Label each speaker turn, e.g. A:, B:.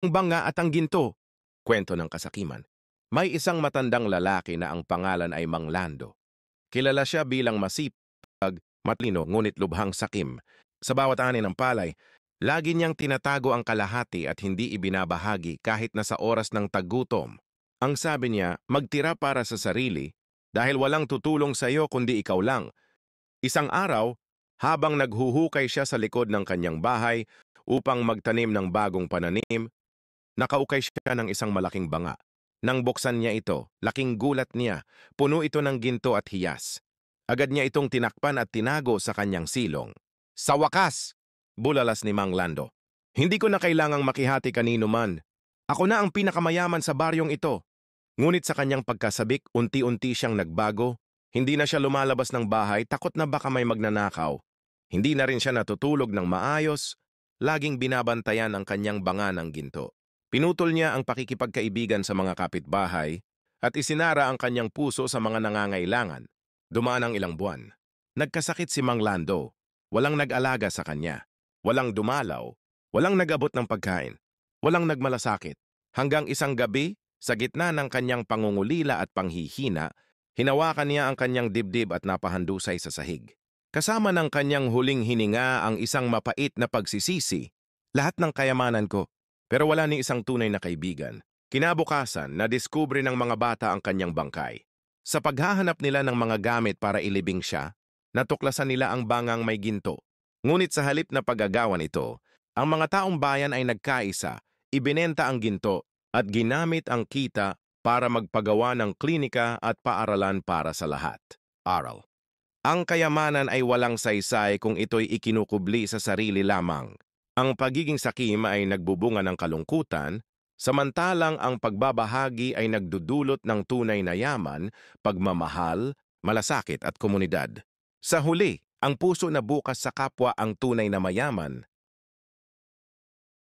A: Ang banga at ang ginto. Kwento ng kasakiman. May isang matandang lalaki na ang pangalan ay Mang Lando. Kilala siya bilang masipag, matalino, ngunit lubhang sakim. Sa bawat ani ng palay, lagi niyang tinatago ang kalahati at hindi ibinabahagi kahit na sa oras ng tagutom. Ang sabi niya, magtira para sa sarili dahil walang tutulong sa iyo kundi ikaw lang. Isang araw, habang naghuhukay siya sa likod ng kanyang bahay upang magtanim ng bagong pananim, nakaukay siya ng isang malaking banga. Nang buksan niya ito, laking gulat niya, puno ito ng ginto at hiyas. Agad niya itong tinakpan at tinago sa kanyang silong. Sa wakas! Bulalas ni Mang Lando. Hindi ko na kailangang makihati kanino man. Ako na ang pinakamayaman sa baryong ito. Ngunit sa kanyang pagkasabik, unti-unti siyang nagbago. Hindi na siya lumalabas ng bahay, takot na baka may magnanakaw. Hindi na rin siya natutulog ng maayos. Laging binabantayan ang kanyang banga ng ginto. Pinutol niya ang pakikipagkaibigan sa mga kapitbahay at isinara ang kanyang puso sa mga nangangailangan. Dumaan ang ilang buwan. Nagkasakit si Mang Lando. Walang nag-alaga sa kanya. Walang dumalaw. Walang nag-abot ng pagkain. Walang nagmalasakit. Hanggang isang gabi, sa gitna ng kanyang pangungulila at panghihina, hinawakan niya ang kanyang dibdib at napahandusay sa sahig. Kasama ng kanyang huling hininga ang isang mapait na pagsisisi. Lahat ng kayamanan ko. Pero wala ni isang tunay na kaibigan. Kinabukasan, nadiskubre ng mga bata ang kanyang bangkay. Sa paghahanap nila ng mga gamit para ilibing siya, natuklasan nila ang bangang may ginto. Ngunit sa halip na paggagawan ito, ang mga taong bayan ay nagkaisa, ibinenta ang ginto at ginamit ang kita para magpagawa ng klinika at paaralan para sa lahat. Aral. Ang kayamanan ay walang saysay kung ito'y ikinukubli sa sarili lamang. Ang pagiging sakim ay nagbubunga ng kalungkutan, samantalang ang pagbabahagi ay nagdudulot ng tunay na yaman, pagmamahal, malasakit at komunidad. Sa huli, ang puso na bukas sa kapwa ang tunay na mayaman.